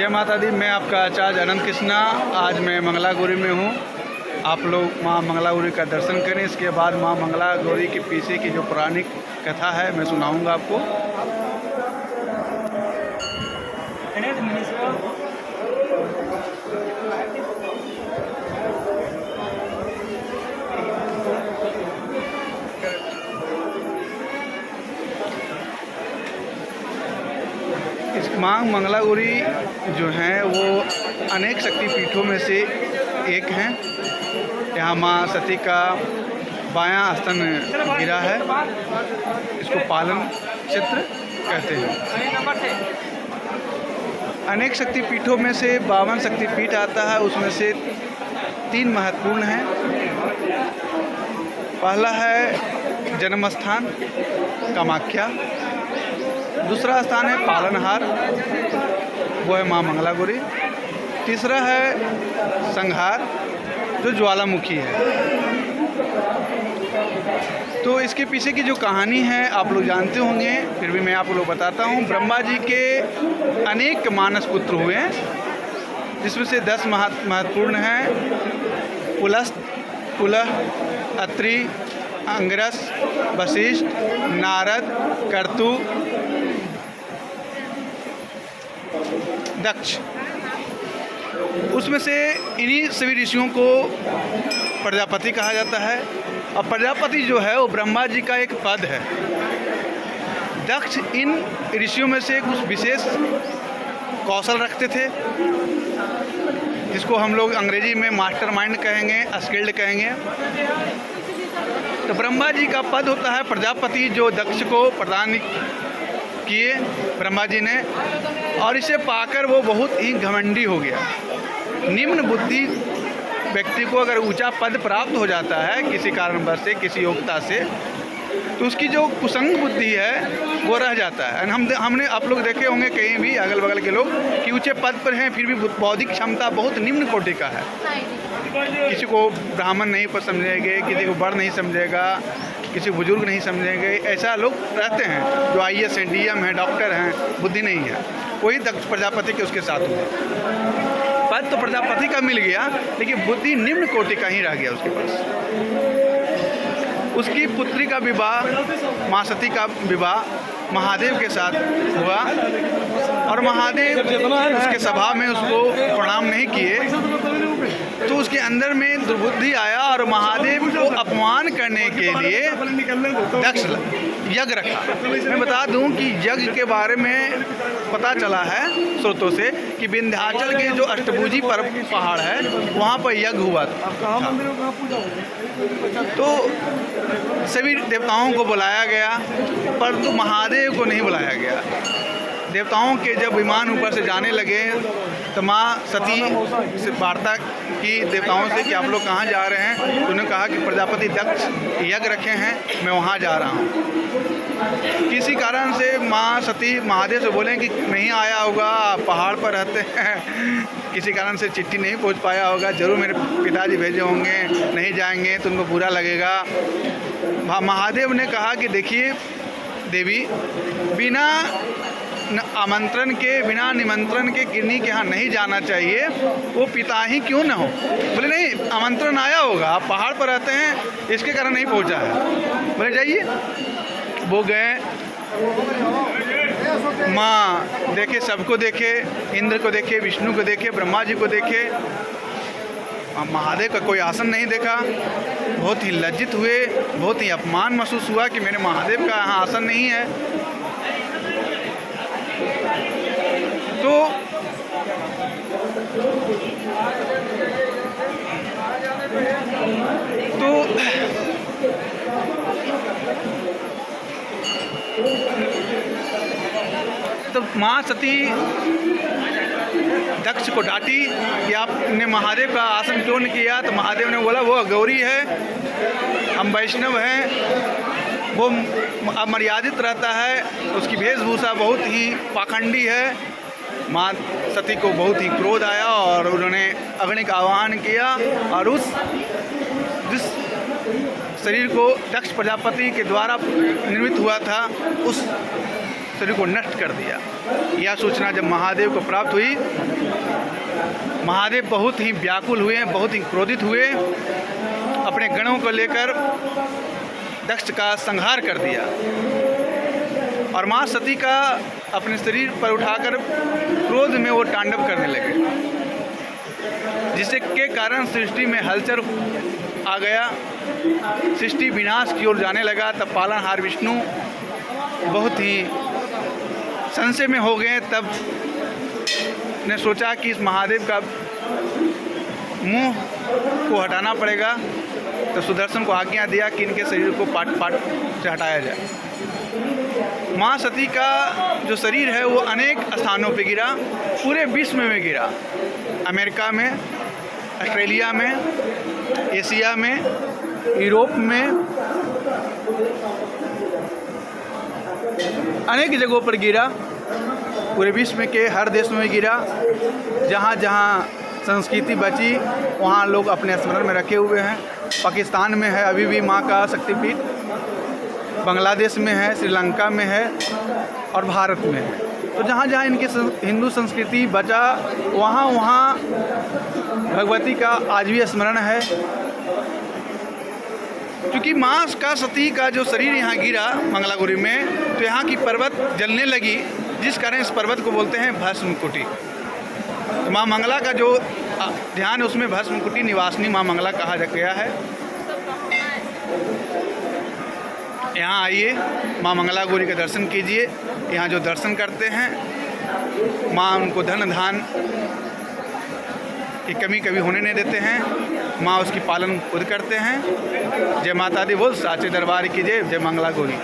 जय माता दी। मैं आपका आचार्य अनंत कृष्णा। आज मैं मंगला गौरी में हूँ। आप लोग माँ मंगला गौरी का दर्शन करें। इसके बाद माँ मंगला गौरी के पीछे की जो पौराणिक कथा है मैं सुनाऊंगा आपको। इस माँ मंगला गौरी जो हैं वो अनेक शक्तिपीठों में से एक हैं। यहाँ माँ सती का बायां स्तन गिरा है। इसको पालन क्षेत्र कहते हैं। अनेक शक्तिपीठों में से 52 शक्तिपीठ आता है। उसमें से 3 महत्वपूर्ण हैं। पहला है जन्म स्थान कामाख्या। दूसरा स्थान है पालनहार, वो है माँ मंगला गौरी। तीसरा है संहार, जो ज्वालामुखी है। तो इसके पीछे की जो कहानी है आप लोग जानते होंगे, फिर भी मैं आप लोग बताता हूँ। ब्रह्मा जी के अनेक मानस पुत्र हुए हैं, जिसमें से 10 महत्वपूर्ण हैं। पुलस्त, पुलह, अत्रि, अंगिरस, वशिष्ठ, नारद, कर्तु, दक्ष। उसमें से इन्हीं सभी ऋषियों को प्रजापति कहा जाता है। और प्रजापति जो है वो ब्रह्मा जी का एक पद है। दक्ष इन ऋषियों में से कुछ विशेष कौशल रखते थे, जिसको हम लोग अंग्रेजी में मास्टरमाइंड कहेंगे, स्किल्ड कहेंगे। तो ब्रह्मा जी का पद होता है प्रजापति, जो दक्ष को प्रदान किए ब्रह्मा जी ने। और इसे पाकर वो बहुत ही घमंडी हो गया। निम्न बुद्धि व्यक्ति को अगर ऊंचा पद प्राप्त हो जाता है किसी कारणवश से, किसी योग्यता से, तो उसकी जो कुसंग बुद्धि है वो रह जाता है। हमने आप लोग देखे होंगे कहीं भी अगल बगल के लोग कि ऊंचे पद पर हैं, फिर भी बौद्धिक क्षमता बहुत निम्न कोटि का है। किसी को ब्राह्मण नहीं समझेंगे, किसी को बड़ नहीं समझेगा, किसी बुजुर्ग नहीं समझेंगे। ऐसा लोग रहते हैं जो IAS हैं, DM हैं, डॉक्टर हैं, बुद्धि नहीं है। वही दक्ष प्रजापति के उसके साथ हुआ। पद तो प्रजापति का मिल गया, लेकिन बुद्धि निम्न कोटि का ही रह गया उसके पास। उसकी पुत्री का विवाह, माँ सती का विवाह महादेव के साथ हुआ। और महादेव उसके सभा में उसको प्रणाम नहीं किए, तो उसके अंदर में दुर्बुद्धि आया और महादेव को अपमान करने के लिए दक्ष यज्ञ रखा। मैं बता दूं कि यज्ञ के बारे में पता चला है स्रोतों से कि विंध्याचल के जो अष्टभुजी पहाड़ है वहाँ पर यज्ञ हुआ था। तो सभी देवताओं को बुलाया गया, परंतु महादेव को नहीं बुलाया गया। देवताओं के जब विमान ऊपर से जाने लगे तो माँ सती से वार्ता की देवताओं से कि आप लोग कहाँ जा रहे हैं। तो उन्होंने कहा कि प्रजापति दक्ष यज्ञ रखे हैं, मैं वहाँ जा रहा हूँ। किसी कारण से माँ सती महादेव से बोले कि नहीं आया होगा, पहाड़ पर रहते हैं, किसी कारण से चिट्ठी नहीं पहुँच पाया होगा, ज़रूर मेरे पिताजी भेजे होंगे, नहीं जाएंगे तो उनको बुरा लगेगा। महादेव ने कहा कि देखिए देवी, बिना आमंत्रण के, बिना निमंत्रण के किन्हीं के यहाँ नहीं जाना चाहिए, वो पिता ही क्यों न हो। बोले नहीं, आमंत्रण आया होगा, आप पहाड़ पर रहते हैं इसके कारण नहीं पहुँचा है। बोले जाइए। वो गए, माँ देखे, सबको देखे, इंद्र को देखे, विष्णु को देखे, ब्रह्मा जी को देखे। महादेव का कोई आसन नहीं देखा। बहुत ही लज्जित हुए, बहुत ही अपमान महसूस हुआ कि मेरे महादेव का यहाँ आसन नहीं है। तो माँ सती दक्ष को डांटी कि आपने महादेव का आसन क्यों नहीं किया। तो महादेव ने बोला वो गौरी है, हम वैष्णव हैं, वो अमर्यादित रहता है, उसकी वेशभूषा बहुत ही पाखंडी है। माँ सती को बहुत ही क्रोध आया और उन्होंने अग्नि का आह्वान किया और उस जिस शरीर को दक्ष प्रजापति के द्वारा निर्मित हुआ था उस शरीर को नष्ट कर दिया। यह सूचना जब महादेव को प्राप्त हुई, महादेव बहुत ही व्याकुल हुए, बहुत ही क्रोधित हुए, अपने गणों को लेकर दक्ष का संहार कर दिया और माँ सती का अपने शरीर पर उठाकर क्रोध में वो तांडव करने लगे, जिसके के कारण सृष्टि में हलचल आ गया, सृष्टि विनाश की ओर जाने लगा। तब पालनहार विष्णु बहुत ही संशय में हो गए। तब ने सोचा कि इस महादेव का मुंह को हटाना पड़ेगा, तो सुदर्शन को आज्ञा दिया कि इनके शरीर को पाट पाट से हटाया जाए। माँ सती का जो शरीर है वो अनेक स्थानों पे गिरा, पूरे विश्व में गिरा, अमेरिका में, ऑस्ट्रेलिया में, एशिया में, यूरोप में, अनेक जगहों पर गिरा, पूरे विश्व में के हर देश में गिरा। जहाँ जहाँ संस्कृति बची वहाँ लोग अपने स्मरण में रखे हुए हैं। पाकिस्तान में है अभी भी माँ का शक्तिपीठ, बांग्लादेश में है, श्रीलंका में है और भारत में है। तो जहाँ जहाँ इनकी हिंदू संस्कृति बचा वहाँ वहाँ भगवती का आज भी स्मरण है। क्योंकि माँ का सती का जो शरीर यहाँ गिरा मंगलागौरी में, तो यहाँ की पर्वत जलने लगी, जिस कारण इस पर्वत को बोलते हैं भस्म कुटी। तो माँ मंगला का जो ध्यान है उसमें भस्म कुटी निवासिनी माँ मंगला कहा गया है। यहाँ आइए, माँ मंगलागौरी का दर्शन कीजिए। यहाँ जो दर्शन करते हैं माँ उनको धन धान की कमी कभी होने नहीं देते हैं। माँ उसकी पालन खुद करते हैं। जय माता दी बोल, साचे दरबार की जय। जय मंगलागौरी।